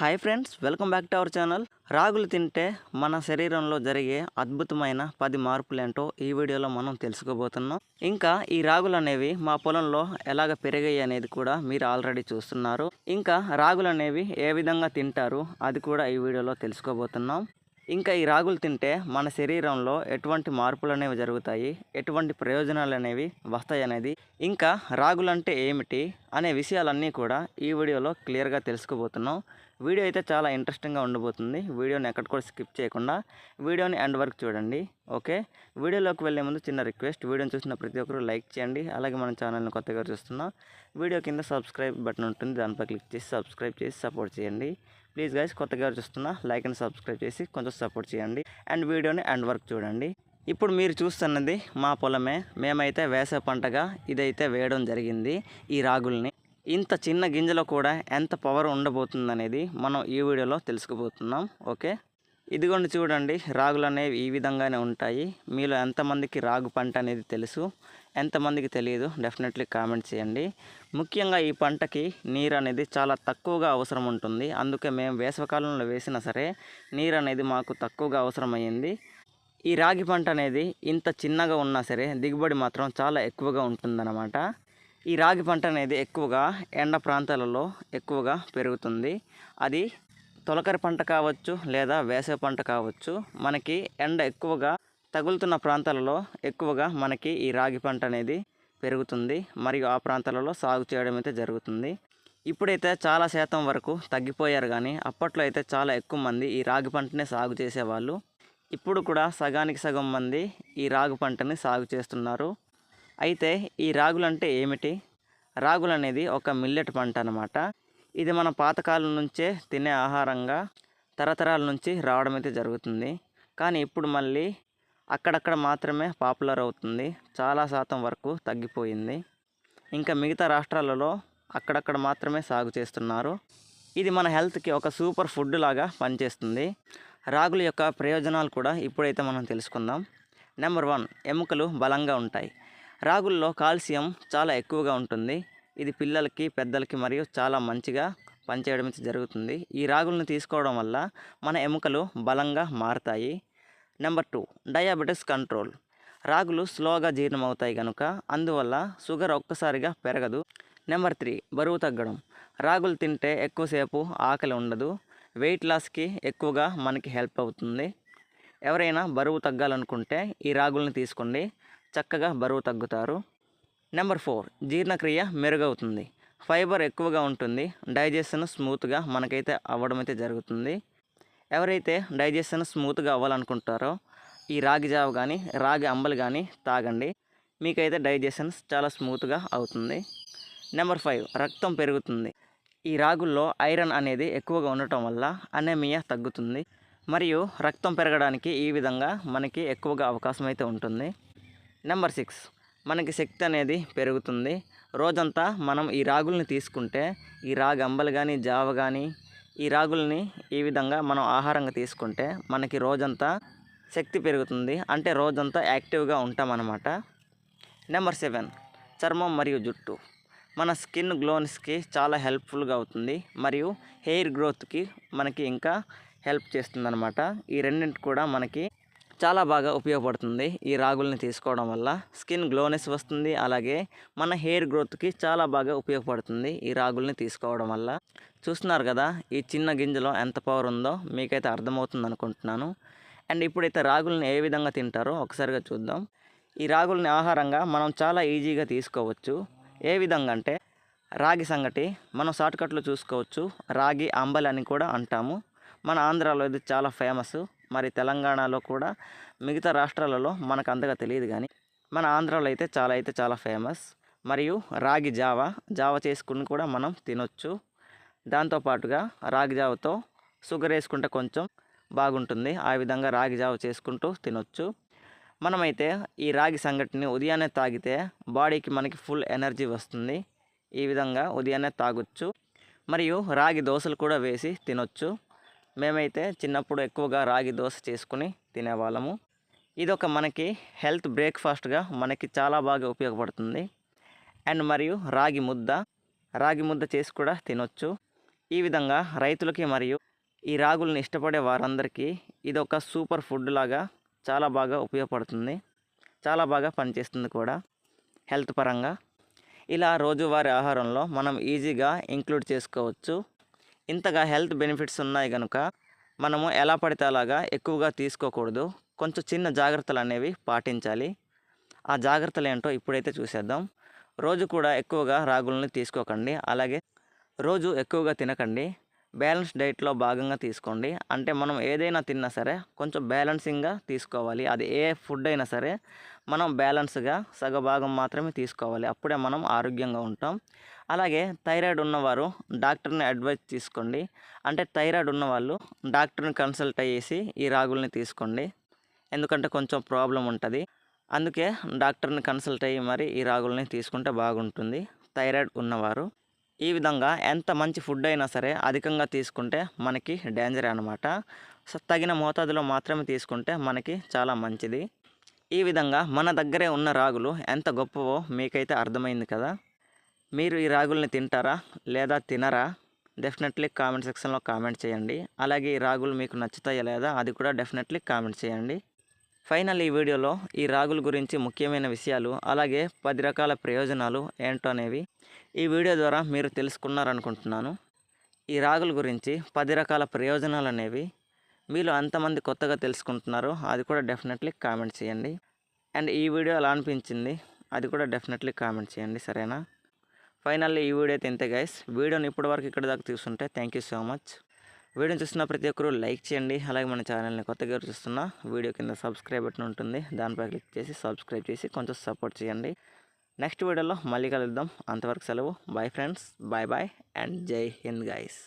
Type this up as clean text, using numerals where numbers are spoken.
Hi friends, welcome back to our channel. రాగులు తింటే మన శరీరంలో జరిగే అద్భుతమైన 10 మార్పులేంటో ఈ వీడియోలో మనం తెలుసుకోబోతున్నాం. ఇంకా ఈ రాగులు అనేవి మా పొలంలో ఎలాగ పెరిగాయి అనేది కూడా మీరు ఆల్రెడీ చూస్తున్నారు. ఇంకా రాగులు అనేవి ఏ విధంగా తింటారు అది కూడా ఈ వీడియోలో తెలుసుకోబోతున్నాం. ఇంకా ఈ రాగులు తింటే మన శరీరంలో ఎటువంటి మార్పులు అనేవి జరుగుతాయి, ఎటువంటి ప్రయోజనాలు అనేవి వస్తాయి అనేది, ఇంకా రాగులు అంటే ఏమిటి అనే విషయాలన్నీ కూడా ఈ వీడియోలో క్లియర్గా తెలుసుకోబోతున్నాం. వీడియో అయితే చాలా ఇంట్రెస్టింగ్గా ఉండబోతుంది. వీడియోని ఎక్కడ కూడా స్కిప్ చేయకుండా వీడియోని ఎండ్ వరకు చూడండి. ఓకే, వీడియోలోకి వెళ్ళే ముందు చిన్న రిక్వెస్ట్, వీడియోని చూసిన ప్రతి ఒక్కరు లైక్ చేయండి. అలాగే మన ఛానల్ని కొత్తగా చూస్తున్నా వీడియో కింద సబ్స్క్రైబ్ బటన్ ఉంటుంది, దానిపై క్లిక్ చేసి సబ్స్క్రైబ్ చేసి సపోర్ట్ చేయండి. ప్లీజ్ గైస్, కొత్తగా చూస్తున్నా లైక్ అండ్ సబ్స్క్రైబ్ చేసి కొంచెం సపోర్ట్ చేయండి అండ్ వీడియోని ఎండ్ వరకు చూడండి. ఇప్పుడు మీరు చూస్తున్నది మా పొలమే. మేమైతే వేసే పంటగా ఇదైతే వేయడం జరిగింది ఈ రాగుల్ని. ఇంత చిన్న గింజలో కూడా ఎంత పవర్ ఉండబోతుందనేది మనం ఈ వీడియోలో తెలుసుకోబోతున్నాం. ఓకే, ఇదిగోండి చూడండి, రాగులు అనేవి ఈ విధంగానే ఉంటాయి. మీలో ఎంతమందికి రాగు పంట అనేది తెలుసు, ఎంతమందికి తెలియదు డెఫినెట్లీ కామెంట్ చేయండి. ముఖ్యంగా ఈ పంటకి నీరు అనేది చాలా తక్కువగా అవసరం ఉంటుంది. అందుకే మేము వేసవికాలంలో వేసినా సరే నీరు అనేది మాకు తక్కువగా అవసరమయ్యింది. ఈ రాగి పంట అనేది ఇంత చిన్నగా ఉన్నా సరే దిగుబడి మాత్రం చాలా ఎక్కువగా ఉంటుందన్నమాట. ఈ రాగి పంట అనేది ఎక్కువగా ఎండ ప్రాంతాలలో ఎక్కువగా పెరుగుతుంది. అది తొలకరి పంట కావచ్చు లేదా వేసవి పంట కావచ్చు. మనకి ఎండ ఎక్కువగా తగులుతున్న ప్రాంతాలలో ఎక్కువగా మనకి ఈ రాగి పంట అనేది పెరుగుతుంది మరియు ఆ ప్రాంతాలలో సాగు చేయడం అయితే జరుగుతుంది. ఇప్పుడైతే చాలా శాతం వరకు తగ్గిపోయారు, కానీ అప్పట్లో అయితే చాలా ఎక్కువ మంది ఈ రాగి పంటనే సాగు చేసేవాళ్ళు. ఇప్పుడు కూడా సగానికి సగం మంది ఈ రాగి పంటని సాగు చేస్తున్నారు. అయితే ఈ రాగులు అంటే ఏమిటి? రాగులు అనేది ఒక మిల్లెట్ పంట అన్నమాట. ఇది మన పాతకాలం నుంచే తినే ఆహారంగా తరతరాల నుంచి రావడం అయితే జరుగుతుంది. కానీ ఇప్పుడు మళ్ళీ అక్కడక్కడ మాత్రమే పాపులర్ అవుతుంది, చాలా శాతం వరకు తగ్గిపోయింది. ఇంకా మిగతా రాష్ట్రాలలో అక్కడక్కడ మాత్రమే సాగు చేస్తున్నారు. ఇది మన హెల్త్కి ఒక సూపర్ ఫుడ్ లాగా పనిచేస్తుంది. రాగుల యొక్క ప్రయోజనాలు కూడా ఇప్పుడైతే మనం తెలుసుకుందాం. నెంబర్ 1, ఎముకలు బలంగా ఉంటాయి. రాగుల్లో కాల్షియం చాలా ఎక్కువగా ఉంటుంది. ఇది పిల్లలకి, పెద్దలకి మరియు చాలా మంచిగా పనిచేయడం జరుగుతుంది. ఈ రాగులను తీసుకోవడం వల్ల మన ఎముకలు బలంగా మారుతాయి. Number 2, diabetes control. రాగులు స్లోగా జీర్ణమవుతాయి కనుక అందువల్ల షుగర్ ఒక్కసారిగా పెరగదు. నెంబర్ 3, బరువు తగ్గడం. రాగులు తింటే ఎక్కువసేపు ఆకలి ఉండదు. వెయిట్ లాస్కి ఎక్కువగా మనకి హెల్ప్ అవుతుంది. ఎవరైనా బరువు తగ్గాలనుకుంటే ఈ రాగులను తీసుకోండి, చక్కగా బరువు తగ్గుతారు. నెంబర్ 4, జీర్ణక్రియ మెరుగవుతుంది. ఫైబర్ ఎక్కువగా ఉంటుంది. డైజెషన్ స్మూత్గా మనకైతే అవ్వడం అయితే జరుగుతుంది. ఎవరైతే డైజెషన్ స్మూత్గా అవ్వాలనుకుంటారో ఈ రాగి జావ కానీ రాగి అంబలి కానీ తాగండి, మీకైతే డైజెషన్ చాలా స్మూత్గా అవుతుంది. నెంబర్ 5, రక్తం పెరుగుతుంది. ఈ రాగుల్లో ఐరన్ అనేది ఎక్కువగా ఉండటం వల్ల అనీమియా తగ్గుతుంది మరియు రక్తం పెరగడానికి ఈ విధంగా మనకి ఎక్కువగా అవకాశం అయితే ఉంటుంది. నెంబర్ 6, మనకి శక్తి అనేది పెరుగుతుంది. రోజంతా మనం ఈ రాగుల్ని తీసుకుంటే, ఈ రాగి అంబలి కానీ జావ కానీ ఈ రాగుల్ని ఈ విధంగా మనం ఆహారంగా తీసుకుంటే మనకి రోజంతా శక్తి పెరుగుతుంది, అంటే రోజంతా యాక్టివ్గా ఉంటామన్నమాట. నెంబర్ 7, చర్మం మరియు జుట్టు. మన స్కిన్ గ్లోన్స్కి చాలా హెల్ప్ఫుల్గా అవుతుంది మరియు హెయిర్ గ్రోత్కి మనకి ఇంకా హెల్ప్ చేస్తుందన్నమాట. ఈ రెండింటి కూడా మనకి చాలా బాగా ఉపయోగపడుతుంది. ఈ రాగుల్ని తీసుకోవడం వల్ల స్కిన్ గ్లోనెస్ వస్తుంది, అలాగే మన హెయిర్ గ్రోత్కి చాలా బాగా ఉపయోగపడుతుంది ఈ రాగుల్ని తీసుకోవడం వల్ల. చూస్తున్నారు కదా, ఈ చిన్న గింజలో ఎంత పవర్ ఉందో మీకైతే అర్థమవుతుంది అనుకుంటున్నాను. అండ్ ఇప్పుడైతే రాగుల్ని ఏ విధంగా తింటారో ఒకసారిగా చూద్దాం. ఈ రాగుల్ని ఆహారంగా మనం చాలా ఈజీగా తీసుకోవచ్చు. ఏ విధంగా అంటే, రాగి సంగటి మనం షార్ట్కట్లో చూసుకోవచ్చు, రాగి అంబలి అని కూడా అంటాము. మన ఆంధ్రాలో ఇది చాలా ఫేమస్, మరి తెలంగాణలో కూడా, మిగతా రాష్ట్రాలలో మనకు అంతగా తెలియదు, కానీ మన ఆంధ్రాలో అయితే చాలా ఫేమస్. మరియు రాగి జావ చేసుకుని కూడా మనం తినొచ్చు. దాంతోపాటుగా రాగి జావతో షుగర్ వేసుకుంటే కొంచెం బాగుంటుంది. ఆ విధంగా రాగి జావ చేసుకుంటూ తినొచ్చు. మనమైతే ఈ రాగి సంగటిని ఉదయాన్నే తాగితే బాడీకి మనకి ఫుల్ ఎనర్జీ వస్తుంది. ఈ విధంగా ఉదయాన్నే తాగొచ్చు. మరియు రాగి దోశలు కూడా వేసి తినొచ్చు. మేమైతే చిన్నప్పుడు ఎక్కువగా రాగి దోశ చేసుకుని తినేవాళ్ళము. ఇదొక మనకి హెల్త్ బ్రేక్ఫాస్ట్గా మనకి చాలా బాగా ఉపయోగపడుతుంది. అండ్ మరియు రాగి ముద్ద చేసి కూడా తినొచ్చు. ఈ విధంగా రైతులకి మరియు ఈ రాగుల్ని ఇష్టపడే వారందరికీ ఇదొక సూపర్ ఫుడ్ లాగా చాలా బాగా ఉపయోగపడుతుంది, చాలా బాగా పనిచేస్తుంది కూడా హెల్త్ పరంగా. ఇలా రోజువారీ ఆహారంలో మనం ఈజీగా ఇంక్లూడ్ చేసుకోవచ్చు. ఇంతగా హెల్త్ బెనిఫిట్స్ ఉన్నాయి కనుక మనము ఎలా పడితే అలాగా ఎక్కువగా తీసుకోకూడదు, కొంచెం చిన్న జాగ్రత్తలు అనేవి పాటించాలి. ఆ జాగ్రత్తలు ఏంటో ఇప్పుడైతే చూసేద్దాం. రోజు కూడా ఎక్కువగా రాగుల్ని తీసుకోకండి, అలాగే రోజు ఎక్కువగా తినకండి. బ్యాలెన్స్ డైట్లో భాగంగా తీసుకోండి. అంటే మనం ఏదైనా తిన్నా సరే కొంచెం బ్యాలెన్సింగ్గా తీసుకోవాలి. అది ఏ ఫుడ్ అయినా సరే మనం బ్యాలెన్స్గా సగభాగం మాత్రమే తీసుకోవాలి, అప్పుడే మనం ఆరోగ్యంగా ఉంటాం. అలాగే థైరాయిడ్ ఉన్నవారు డాక్టర్ని అడ్వైస్ తీసుకోండి. అంటే థైరాయిడ్ ఉన్నవాళ్ళు డాక్టర్ని కన్సల్ట్ అయ్యేసి ఈ రాగుల్ని తీసుకోండి, ఎందుకంటే కొంచెం ప్రాబ్లం ఉంటుంది. అందుకే డాక్టర్ని కన్సల్ట్ అయ్యి మరి ఈ రాగుల్ని తీసుకుంటే బాగుంటుంది థైరాయిడ్ ఉన్నవారు. ఈ విధంగా ఎంత మంచి ఫుడ్ అయినా సరే అధికంగా తీసుకుంటే మనకి డేంజర్ అనమాట. సో తగిన మోతాదులో మాత్రమే తీసుకుంటే మనకి చాలా మంచిది. ఈ విధంగా మన దగ్గరే ఉన్న రాగులు ఎంత గొప్పవో మీకైతే అర్థమైంది కదా. మీరు ఈ రాగుల్ని తింటారా లేదా తినరా? డెఫినెట్లీ కామెంట్ సెక్షన్లో కామెంట్ చేయండి. అలాగే ఈ రాగులు మీకు నచ్చుతాయా లేదా అది కూడా డెఫినెట్లీ కామెంట్ చేయండి. ఫైనల్ ఈ వీడియోలో ఈ రాగుల గురించి ముఖ్యమైన విషయాలు, అలాగే 10 రకాల ప్రయోజనాలు ఏంటో అనేవి ఈ వీడియో ద్వారా మీరు తెలుసుకున్నారనుకుంటున్నాను. ఈ రాగుల గురించి 10 రకాల ప్రయోజనాలు అనేవి మీలో ఎంతమంది కొత్తగా తెలుసుకుంటున్నారో అది కూడా డెఫినెట్లీ కామెంట్ చేయండి. అండ్ ఈ వీడియో ఎలా అనిపించింది అది కూడా డెఫినెట్లీ కామెంట్ చేయండి, సరేనా? ఫైనల్లీ ఈ వీడియో అయితే ఇంతే గైస్. వీడియోని ఇప్పటివరకు ఇక్కడ దాకా చూస్తుంటే థ్యాంక్ యూ సో మచ్. వీడియోని చూస్తున్న ప్రతి ఒక్కరూ లైక్ చేయండి. అలాగే మన ఛానల్ని కొత్తగా చూస్తున్న వీడియో కింద సబ్స్క్రైబ్ బటన్ ఉంటుంది, దానిపై క్లిక్ చేసి సబ్స్క్రైబ్ చేసి కొంచెం సపోర్ట్ చేయండి. నెక్స్ట్ వీడియోలో మళ్ళీ కలుద్దాం. అంతవరకు సెలవు. Bye friends, bye bye and Jai Hind guys.